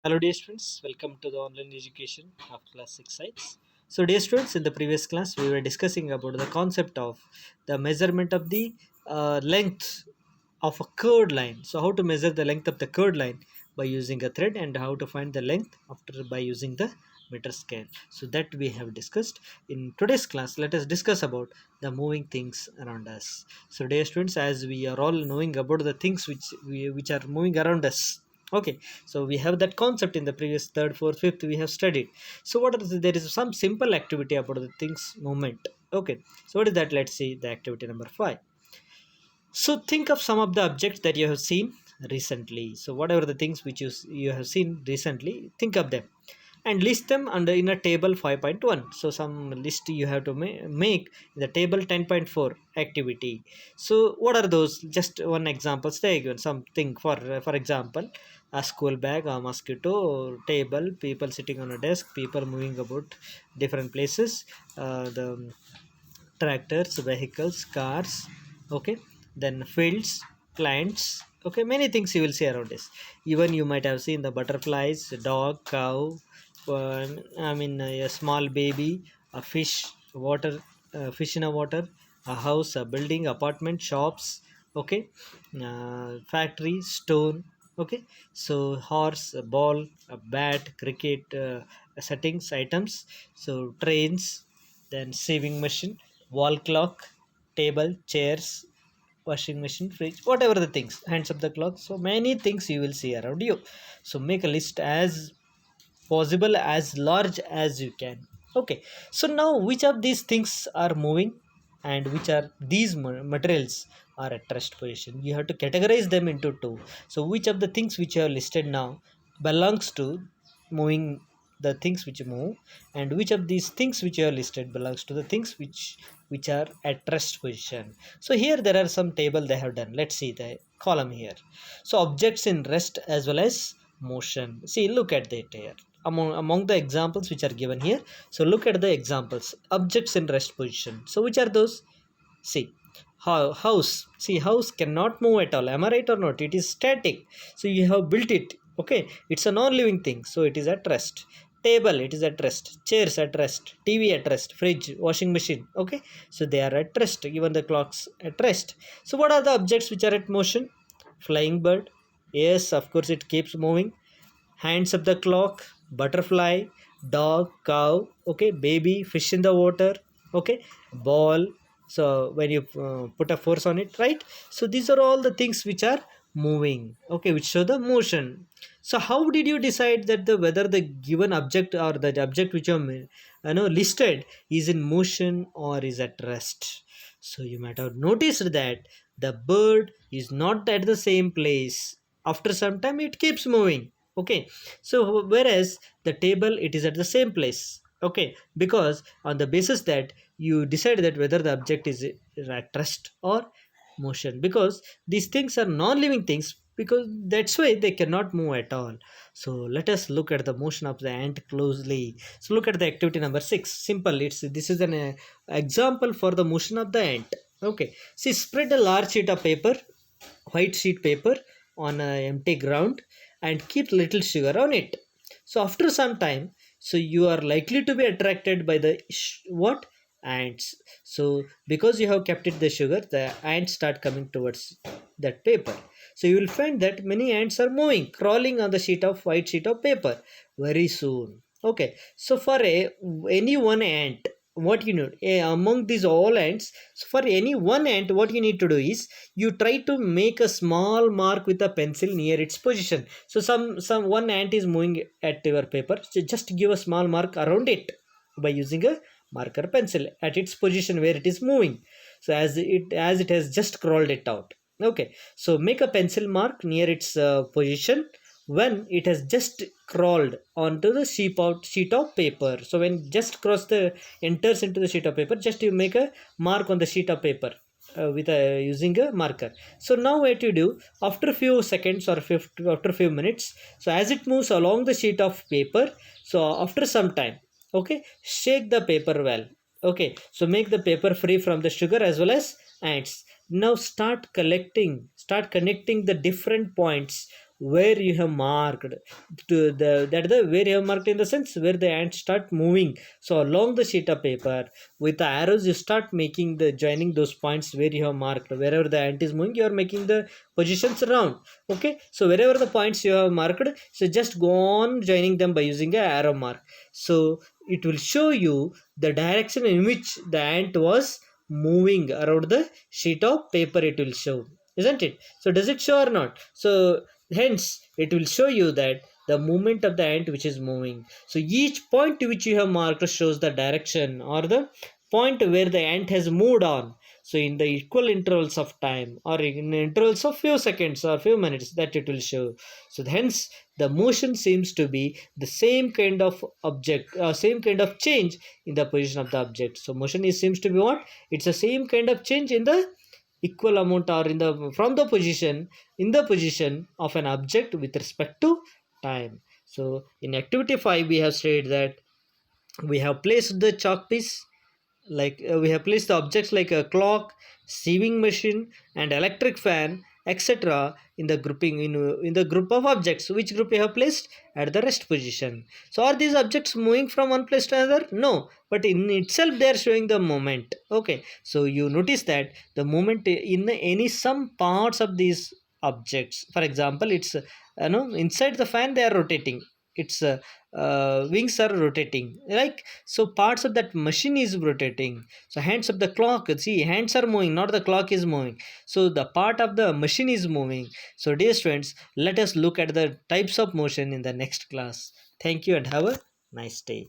Hello dear students, welcome to the online education of class 6 sites. So dear students, in the previous class we were discussing about the concept of the measurement of the length of a curved line. So how to measure the length of the curved line by using a thread, and how to find the length after by using the meter scale. So that we have discussed. In today's class, let us discuss about the moving things around us. So dear students, as we are all knowing about the things which are moving around us. Okay, so we have that concept in the previous third, fourth, fifth we have studied. So there is some simple activity about the things movement. Okay, so what is that? Let's see the activity number 5. So think of some of the objects that you have seen recently. So whatever the things which you have seen recently, think of them and list them under in a table 5.1. So some list you have to make in the table 10.4 activity. So what are those? Just one example. Say given something for example, a school bag, a mosquito, table, people sitting on a desk, people moving about different places, the tractors, vehicles, cars. Okay, then fields, plants. Okay, many things you will see around this. Even you might have seen the butterflies, dog, cow, a small baby, a fish, water, fish in a water, a house, a building, apartment, shops. Okay, factory, stone. Okay, so horse, a ball, a bat, cricket, settings, items. So trains, then saving machine, wall clock, table, chairs, washing machine, fridge, whatever the things, hands up the clock. So many things you will see around you. So make a list as possible, as large as you can. Okay, so now which of these things are moving and which are these materials are at rest position? You have to categorize them into two. So which of the things which you have listed now belongs to moving, the things which move, and which of these things which you have listed belongs to the things which are at rest position. So here there are some table they have done. Let's see the column here. So objects in rest as well as motion. See, look at that here. Among the examples which are given here, so look at the examples. Objects in rest position. So which are those? See, house. See, house cannot move at all. Am I right or not? It is static. So you have built it. Okay, it's a non-living thing. So it is at rest. Table, it is at rest. Chairs at rest. TV at rest. Fridge, washing machine. Okay, so they are at rest. Even the clocks at rest. So what are the objects which are at motion? Flying bird. Yes, of course it keeps moving. Hands of the clock, butterfly, dog, cow, okay, baby, fish in the water, okay, ball. So when you put a force on it, right? So these are all the things which are moving, okay, which show the motion. So how did you decide that the whether the given object or the object which you know listed is in motion or is at rest? So you might have noticed that the bird is not at the same place. After some time it keeps moving. Okay, so whereas the table, it is at the same place. Okay, because on the basis that you decide that whether the object is at rest or motion, because these things are non-living things, because that's why they cannot move at all. So let us look at the motion of the ant closely. So look at the activity number 6. Simple, it's this is an example for the motion of the ant. Okay, see, spread a large sheet of paper, white sheet paper, on a empty ground, and keep little sugar on it. So after some time, so you are likely to be attracted by the what? Ants. So because you have kept it the sugar, the ants start coming towards that paper. So you will find that many ants are moving, crawling on the white sheet of paper very soon. Okay, so for any one ant, what you need, among these all ants, so for any one ant, what you need to do is you try to make a small mark with a pencil near its position. So some one ant is moving at your paper, so just give a small mark around it by using a marker pencil at its position where it is moving. So as it has just crawled it out. Okay, so make a pencil mark near its position when it has just crawled onto the sheet of paper. So when just cross the enters into the sheet of paper, just you make a mark on the sheet of paper with using a marker. So now what you do, after few seconds or after few minutes, so as it moves along the sheet of paper, so after some time, okay, shake the paper well. Okay, so make the paper free from the sugar as well as ants. Now start connecting the different points where you have marked, to the where you have marked in the sense where the ants start moving. So along the sheet of paper with the arrows you start making the joining those points where you have marked. Wherever the ant is moving, you are making the positions around. Okay, so wherever the points you have marked, so just go on joining them by using a arrow mark. So it will show you the direction in which the ant was moving around the sheet of paper. It will show, isn't it? So does it show or not? So hence it will show you that the movement of the ant which is moving. So each point which you have marked shows the direction or the point where the ant has moved on. So in the equal intervals of time or in intervals of few seconds or few minutes, that it will show. So hence the motion seems to be the same kind of object, same kind of change in the position of the object. So motion is seems to be what? It's the same kind of change in the equal amount or in the from the position in the position of an object with respect to time. So in activity 5 we have stated that we have placed the chalk piece, like we have placed the objects like a clock, sewing machine and electric fan, etc. in the grouping in the group of objects. Which group we have placed? At the rest position. So are these objects moving from one place to another? No, but in itself they are showing the moment. Okay, so you notice that the moment in any some parts of these objects, for example, it's inside the fan they are rotating, its wings are rotating, like, so parts of that machine is rotating. So hands of the clock, see, hands are moving, not the clock is moving. So the part of the machine is moving. So dear students, let us look at the types of motion in the next class. Thank you and have a nice day.